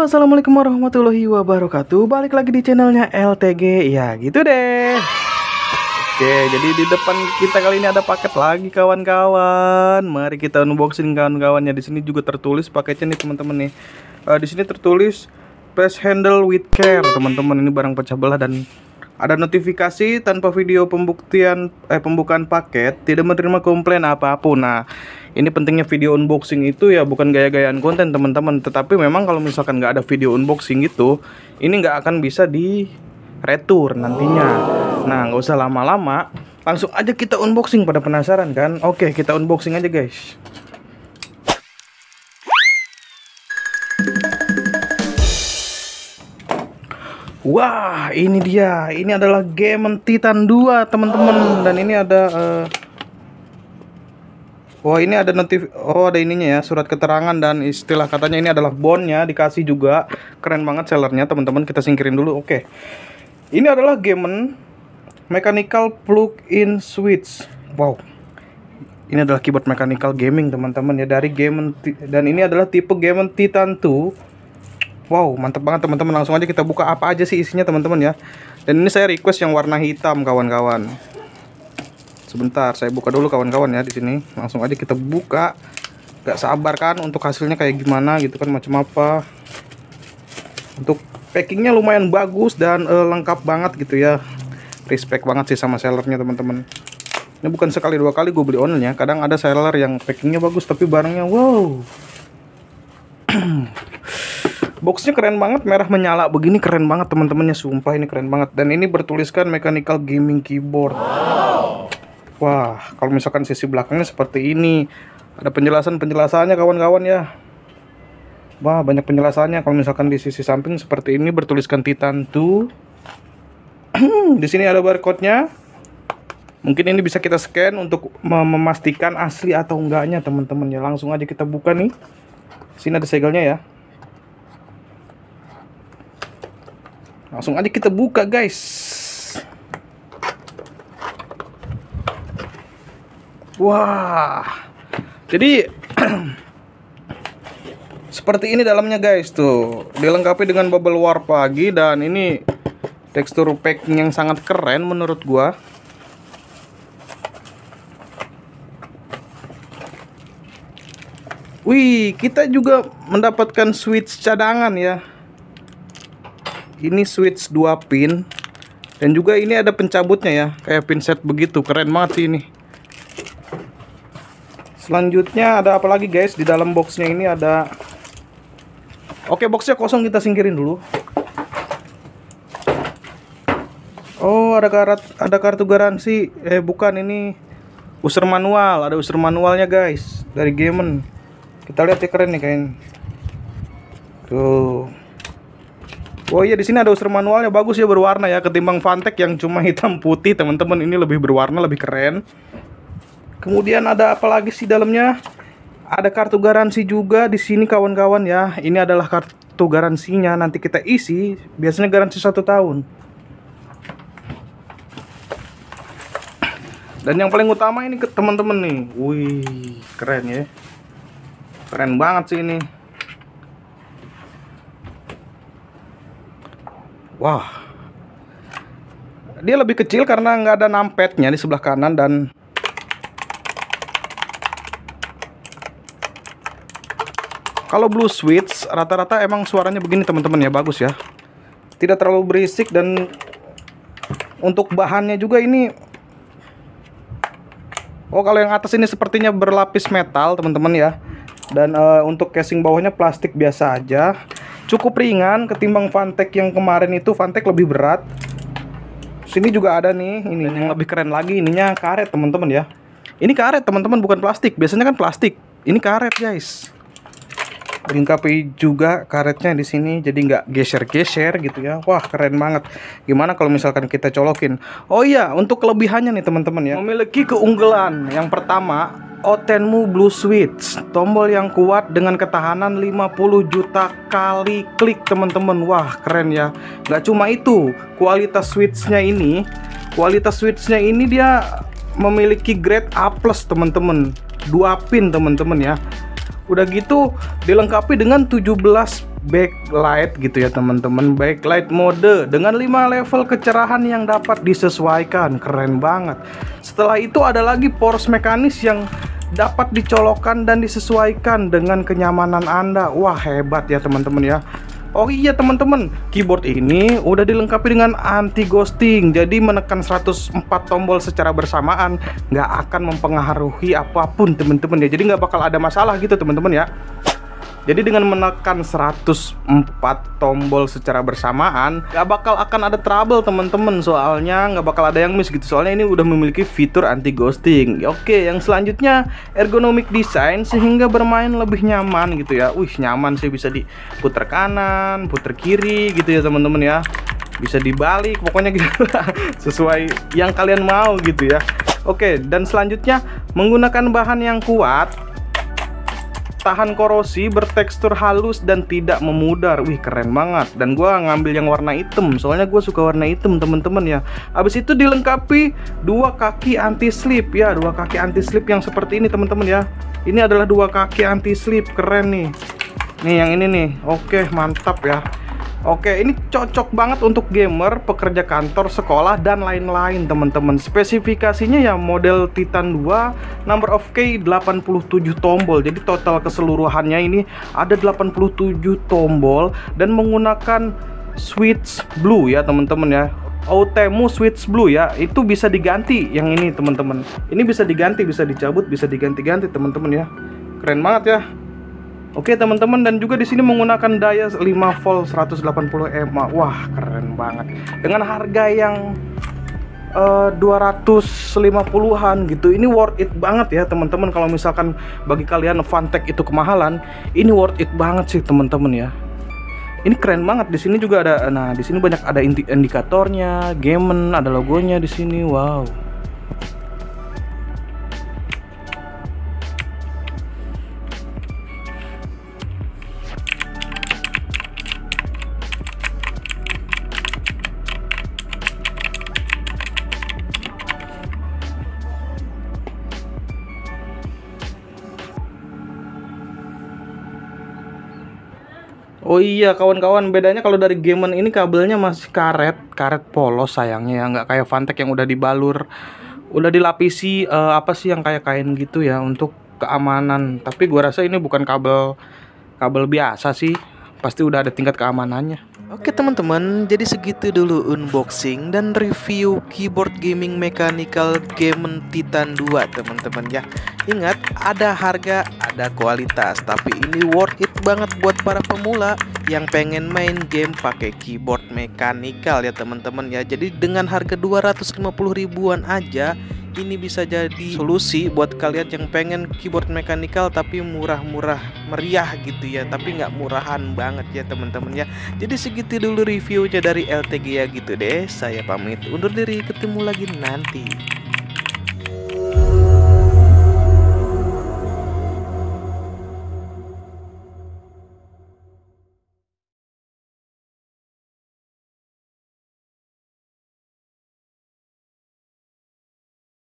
Assalamualaikum warahmatullahi wabarakatuh. Balik lagi di channelnya LTG. Ya gitu deh. Oke, jadi di depan kita kali ini ada paket lagi kawan-kawan. Mari kita unboxing kawan-kawannya. Di sini juga tertulis paketnya nih teman-teman nih. Di sini tertulis please handle with care teman-teman. Ini barang pecah belah dan ada notifikasi tanpa video pembukaan paket, tidak menerima komplain apapun. Nah, ini pentingnya video unboxing itu ya bukan gaya-gayaan konten teman-teman, tetapi memang kalau misalkan nggak ada video unboxing itu, ini nggak akan bisa di retur nantinya. Nah, nggak usah lama-lama, langsung aja kita unboxing. Pada penasaran kan? Oke, kita unboxing aja guys. Wah, ini dia. Ini adalah Game Titan 2, teman-teman. Dan ini ada wah, ini ada ada ininya ya, surat keterangan dan istilah katanya ini adalah bondnya dikasih juga. Keren banget sellernya, teman-teman. Kita singkirin dulu. Oke. Ini adalah Game Mechanical Plug-in Switch. Wow. Ini adalah keyboard mechanical gaming, teman-teman ya, dari Game dan ini adalah tipe Game Titan 2. Wow, mantep banget teman-teman. Langsung aja kita buka apa aja sih isinya teman-teman ya. Dan ini saya request yang warna hitam kawan-kawan. Sebentar, saya buka dulu kawan-kawan ya di sini. Langsung aja kita buka. Gak sabar kan untuk hasilnya kayak gimana gitu kan, macam apa. Untuk packingnya lumayan bagus dan lengkap banget gitu ya. Respect banget sih sama sellernya teman-teman. Ini bukan sekali dua kali gue beli online ya. Kadang ada seller yang packingnya bagus tapi barangnya wow. Boxnya keren banget, merah menyala begini, keren banget teman-temannya, sumpah ini keren banget. Dan ini bertuliskan mechanical gaming keyboard. Wah, kalau misalkan sisi belakangnya seperti ini, ada penjelasannya kawan-kawan ya. Wah, banyak penjelasannya. Kalau misalkan di sisi samping seperti ini bertuliskan Titan 2. Di sini ada barcode-nya. Mungkin ini bisa kita scan untuk memastikan asli atau enggaknya teman-teman ya. Langsung aja kita buka nih. Sini ada segelnya ya. Langsung aja kita buka guys. Wah. Jadi seperti ini dalamnya guys tuh. Dilengkapi dengan bubble wrap lagi dan ini tekstur packing yang sangat keren menurut gua. Wih, kita juga mendapatkan switch cadangan ya. Ini switch 2 pin. Dan juga ini ada pencabutnya ya, kayak pin set begitu. Keren banget sih ini. Selanjutnya ada apa lagi guys? Di dalam boxnya ini ada. Oke, boxnya kosong, kita singkirin dulu. Oh, ada kartu garansi. Bukan, ini user manual. Ada user manualnya guys, dari Game. Kita lihat ya, keren nih kayaknya. Tuh. Oh iya, di sini ada user manualnya, bagus ya, berwarna ya, ketimbang Fantech yang cuma hitam putih teman-teman. Ini lebih berwarna, lebih keren. Kemudian ada apa lagi sih dalamnya? Ada kartu garansi juga di sini kawan-kawan ya. Ini adalah kartu garansinya, nanti kita isi. Biasanya garansi 1 tahun. Dan yang paling utama ini ke teman-teman nih. Wih, keren ya. Keren banget sih ini. Wah, dia lebih kecil karena nggak ada numpadnya di sebelah kanan. Dan kalau blue switch rata-rata emang suaranya begini teman-teman ya, bagus ya, tidak terlalu berisik. Dan untuk bahannya juga ini, oh kalau yang atas ini sepertinya berlapis metal teman-teman ya. Dan untuk casing bawahnya plastik biasa aja. Cukup ringan ketimbang Fantech yang kemarin itu. Fantech lebih berat. Sini juga ada nih ini. Dan yang lebih keren lagi, ininya karet teman-teman ya. Ini karet teman-teman, bukan plastik. Biasanya kan plastik. Ini karet guys. Dilengkapi juga karetnya di sini, jadi nggak geser-geser gitu ya. Wah, keren banget. Gimana kalau misalkan kita colokin? Oh iya, untuk kelebihannya nih teman-teman ya, memiliki keunggulan. Yang pertama, Otenmu Blue Switch, tombol yang kuat dengan ketahanan 50 juta kali klik teman-teman. Wah, keren ya. Nggak cuma itu, kualitas switchnya ini dia memiliki grade A+ teman-teman. 2 pin teman-teman ya. Udah gitu dilengkapi dengan 17 backlight gitu ya teman-teman. Backlight mode dengan 5 level kecerahan yang dapat disesuaikan. Keren banget. Setelah itu ada lagi force mekanis yang dapat dicolokkan dan disesuaikan dengan kenyamanan Anda. Wah, hebat ya teman-teman ya. Oh iya teman-teman, keyboard ini udah dilengkapi dengan anti ghosting. Jadi menekan 104 tombol secara bersamaan nggak akan mempengaruhi apapun teman-teman ya. Jadi nggak bakal ada masalah gitu teman-teman ya. Jadi dengan menekan 104 tombol secara bersamaan nggak bakal akan ada trouble teman-teman. Soalnya nggak bakal ada yang miss gitu. Soalnya ini udah memiliki fitur anti ghosting. Oke, yang selanjutnya ergonomic design sehingga bermain lebih nyaman gitu ya. Wih, nyaman sih, bisa diputar kanan, putar kiri gitu ya teman-teman ya. Bisa dibalik, pokoknya gitu sesuai yang kalian mau gitu ya. Oke, dan selanjutnya menggunakan bahan yang kuat, tahan korosi, bertekstur halus dan tidak memudar. Wih, keren banget. Dan gua ngambil yang warna hitam, soalnya gue suka warna hitam teman-teman ya. Habis itu dilengkapi 2 kaki anti slip ya, 2 kaki anti slip yang seperti ini teman-teman ya. Ini adalah 2 kaki anti slip, keren nih. Nih yang ini nih. Oke, mantap ya. Oke, ini cocok banget untuk gamer, pekerja kantor, sekolah, dan lain-lain teman-teman. Spesifikasinya ya model Titan 2, number of key 87 tombol. Jadi total keseluruhannya ini ada 87 tombol dan menggunakan switch blue ya teman-teman ya. Outemu switch blue ya, itu bisa diganti yang ini teman-teman. Ini bisa diganti, bisa dicabut, bisa diganti-ganti teman-teman ya. Keren banget ya. Oke teman-teman, dan juga di sini menggunakan daya 5 volt 180 mAh. Wah, keren banget. Dengan harga yang 250-an gitu. Ini worth it banget ya teman-teman. Kalau misalkan bagi kalian Funtech itu kemahalan, ini worth it banget sih teman-teman ya. Ini keren banget. Di sini juga ada, nah di sini banyak ada indikatornya, Gamen, ada logonya di sini. Wow. Oh iya kawan-kawan, bedanya kalau dari Gamen ini kabelnya masih karet polos sayangnya ya, nggak kayak Funtech yang udah dibalur, udah dilapisi apa sih yang kayak kain gitu ya untuk keamanan. Tapi gua rasa ini bukan kabel biasa sih, pasti udah ada tingkat keamanannya. Oke teman-teman, jadi segitu dulu unboxing dan review keyboard gaming mechanical Gamen Titan 2 teman-teman ya. Ingat, ada harga, ada kualitas, tapi ini worth it banget buat para pemula yang pengen main game pakai keyboard mechanical ya teman-teman ya. Jadi dengan harga 250 ribuan aja, ini bisa jadi solusi buat kalian yang pengen keyboard mechanical tapi murah-murah meriah gitu ya, tapi nggak murahan banget ya teman-teman ya. Jadi segitu dulu reviewnya dari LTG ya gitu deh. Saya pamit undur diri, ketemu lagi nanti.